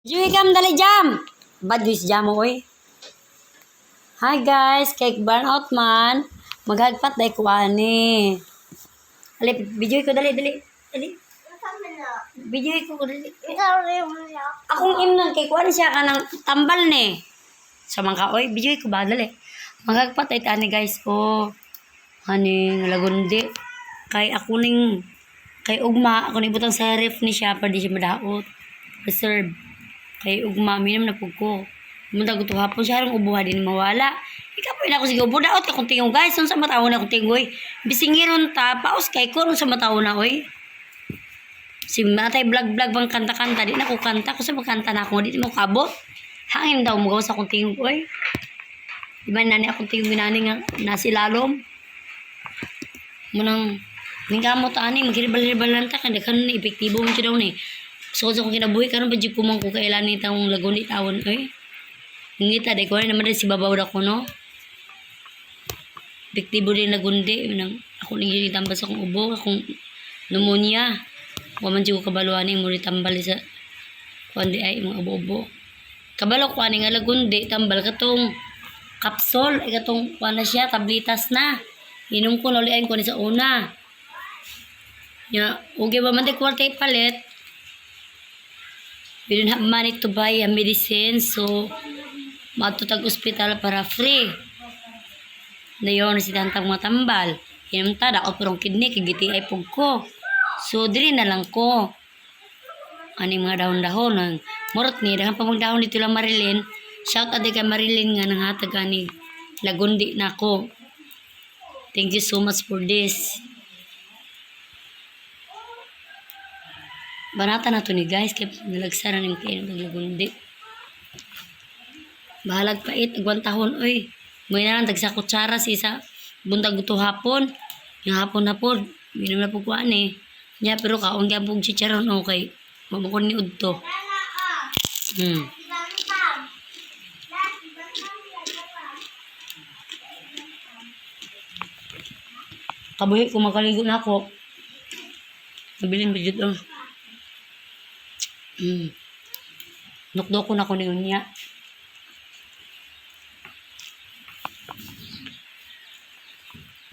Juhi kam dali jam. Bad juice jam mo oy. Hi guys, cake burnout man. Maghagpat day ko ani. Ali, video ko dali. Dali. Video ko dali. Akong imnon kay kuan siya kanang tambal ni. Sa mga oy, video ko ba dali. Maghagpat day tani guys. Oh. Ani nalagundi. Kay ako ning kay ugma ako nibutang sa ref ni siya para di siya madaot. Reserve. Kay ugma minum na pug ko. Munta ko to hapon siya rong ubuha din mawala. Ikaw pa ako sige ubo daot ka kung tingog guys. Sa mataw na kung tingoy. Bisingiron ta paus kay ko sa mataw na oy. Si matay vlog bang kanta-kanta di na ko kanta ko sa magkanta na ako di mo kabot. Hangin daw mo sa kung tingog oy. Di ba nani akong tingog minani nga nasilalom. Munang ningkamot ani magkiribal-ribal lang ta kada kanon na epektibo mo daw ni. So kung kinabuhi karon ba jud kumang ko kailan ni taong lagon ni tawon oy. Ngita day ko naman si babaw da ko no. Epektibo din lagundi nang ako ning gitambal sa akong ubo akong pneumonia. Wa man jud ko kabaluan ni mo tambal sa kundi ay mga ubo-ubo. Kabalo ko ani nga lagundi tambal katong kapsol ay katong kuan na siya tablitas na. Inom ko naulian ko ni sa una. Ya, okay ba man di kwarta palit. We don't have money to buy a medicine, so matutag ospital para free. Dayon si tantang mga tambal. Inom ta daot perong kidney kigiti ay pug ko. So diri na lang ko. Ani mga dahon-dahon ng murot ni daghang pamagdahon dito lang Marilyn. Shout out kay Marilyn nga nanghatag ani lagundi nako. Thank you so much for this. Banata na to ni guys kay nalagsaran ng kayo naglagundi. Bahalag pait agwan tahon oy. May na lang tagsa kutsara si isa buntag to hapon. Yung hapon na po minum na po kuan eh. Nya pero kaon gyud pug chicharon okay. Mamukon ni udto. Kabuhi ko makaligo na ako. Nabilin ba jud Nukdok ko na ko niya.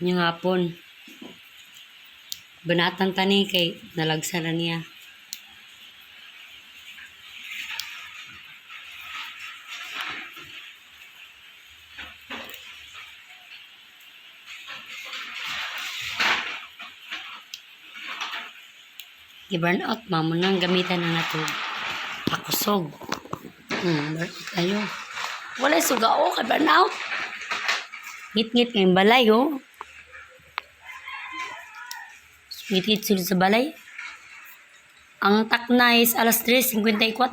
Yung hapon. Banatang tani kay nalagsaran niya. I-burn out mamo nang gamitan na nato pakusog. Ayo. Wala suga o kay burn out. Ngit-ngit ngayong balay oh. Ngit-ngit sulod sa balay. Ang takna is alas 3:54.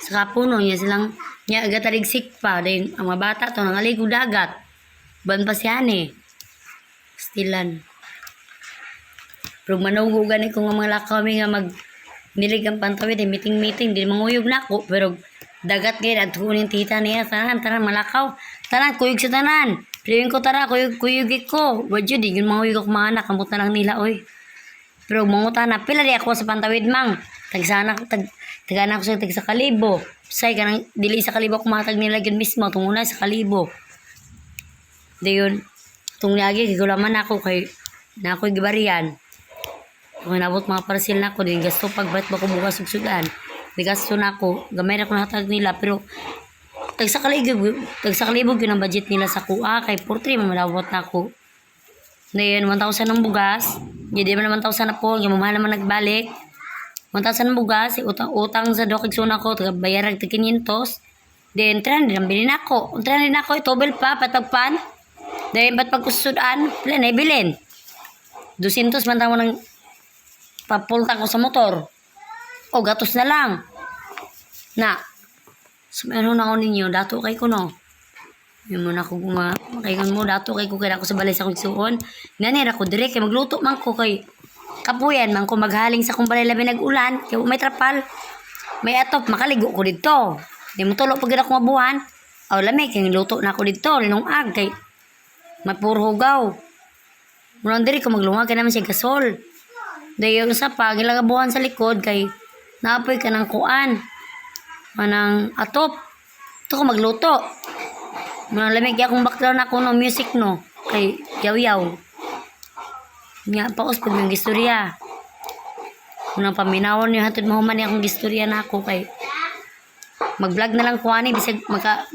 Sa kapuno niya silang niya agataligsik pa. Dahil ang mga bata to nangaligo dagat. Ban pa siya ni. Stilan. Pero manugo gani ko nga mga lakaw mi nga mag nilig ang pantawid ay meeting di manguyog na ako pero dagat gid at kunin tita niya tanan malakaw tanan kuyog sa tanan priwin ko tara kuyog ko wadyo di yun manguyog ako mga anak ambot na lang nila oy pero mangutan na pila di ako sa pantawid mang tagsana tagana ko sa kalibo say kanang dili sa kalibo ko matag nila gyud mismo tunguna sa kalibo dayon tung lagi gigulaman ako kay na ako gibarian. Kung nabot mga parcel na ako, din gasto pagbat ba ko bukas sugsudan. Di gasto na ako, gamay na ko nakatag nila. Pero, tagsakalibog yun ang budget nila sa kuha. Kay 4-3, mamalabot na ako. Ngayon, 1,000 ng bugas. Hindi man 1,000 na po, yung mamahal naman nagbalik. 1,000 ng bugas, utang sa dokig suna ko, bayarag tag 500. Then, 300 ang bilhin ako. 300 ako, itobel pa, patagpan. Then, ba't pagkusudan, wala na ibilin. 200 man tamo ng papulta ko sa motor. O, gatos na lang. Na. So, meron ako ninyo. Dato kay ko, no? Yung muna ko makaikan mo. Dato kay ko. Kaya ako sa balay sa kugsuon. Nanira ko direct. Kaya magluto man ko kay kapuyan. Man ko maghaling sa kong balay labi nag-ulan. Kaya may trapal. May atop. Makaligo ko dito. Di mo tulo pag ako mabuhan. O, lamig. Kaya luto na ako dito. Linungag. Kay mapuro hugaw. Muna diri ko maglungag. Kaya naman siya gasol. Dayo sa pag ilagabuhan sa likod kay napoy ka ng kuan. Manang atop. Ito ko magluto. Manang lamig akong background ako no music no. Kay yaw-yaw. Nga paos pag ng gistorya. Manang paminawon niya hatod mahuman niya akong gistorya na ako kay mag-vlog na lang ko ani bisag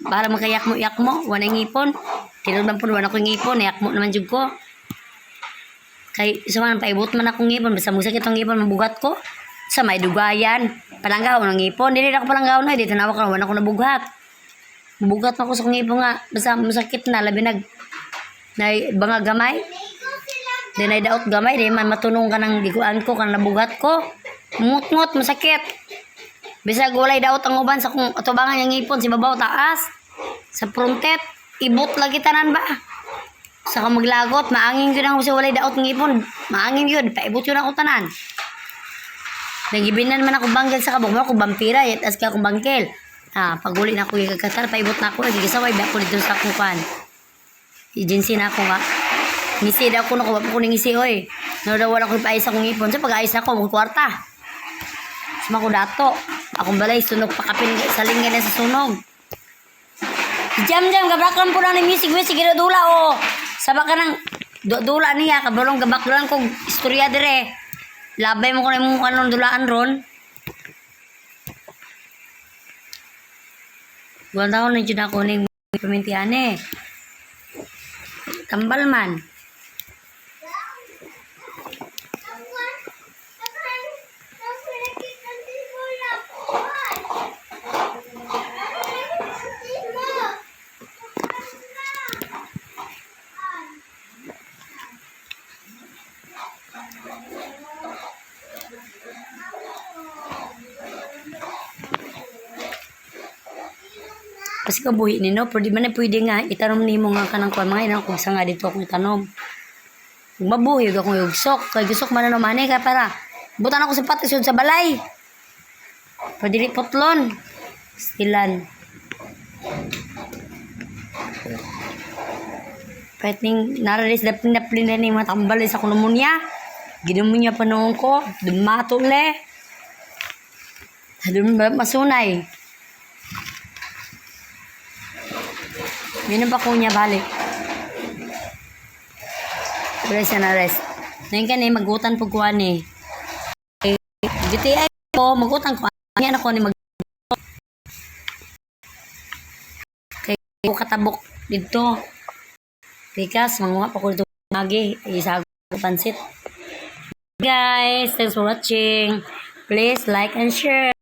para makayak mo wala ngipon. Tinod man pud wala ko ngipon, yak mo naman jud ko. Kay isa man paibot man akong ngipon, basta mo sakit ang ngipon mabugat ko. Sa may dugayan, palanggaw ng ngipon, dili na ako palanggaw na, dito tanawa ka wala ko nabugat. Mabugat ako sa ngipon nga, basta masakit na labi nag banga gamay. Di na daot gamay, di man matunong ka ng diguan ko kan nabugat ko. Ngut-ngut masakit. Bisag walay daot ang uban sa kung atubangan yung ngipon si babaw taas. Sa frontet, ibot lagi tanan ba? Sa maglagot, maangin yun ako sa walay daot ng ngipon. Maangin yun, paibot yun ako tanan. Nagibinan man ako banggel sa kabog mo ako vampira, yet as ka akong bangkel. Paguli na ako gigagatar, paibot na ako, nagigisaway ba ako dito sa kukan. Agency na ako nga. Ngisi daw ko nakuha ko ng ngisi, oy. No daw wala ko ipaayos akong ngipon. So pag-ayos na ako, magkwarta. Suma ko dato. Akong balay, sunog pakapin sa linggan na sa sunog. Jam-jam, gabraklan po lang ng music, dula o. Sabak ka ng dula niya, kabalong gabaklan ko, istorya dire. Labay mo ko na yung anong dulaan ron. Buwan taon na dyan ako ng pamintihan eh. Tambal man. Kasi kabuhi ni no, pero di man na pwede nga itanom ni mo nga kanang kuan mga inang kung nga dito akong itanom. Kung mabuhi akong yugsok, kay gusok man na naman ka para butan ako sa patisod sa balay. Pero dili putlon. Stilan. Kahit ning naralis dapin na ni matambal sa pneumonia. Ginumonya pa noon ko, dumato le. Dun masunay. Yun ang bako niya balik. Rest na rest. Ngayon ka na magutan po kuha ni. GTI ko, magutan ko. Yan ako ni mag... Kaya ko katabok dito. Pikas, manguha pa ko dito. Magi, isago pansit. Guys, thanks for watching. Please like and share.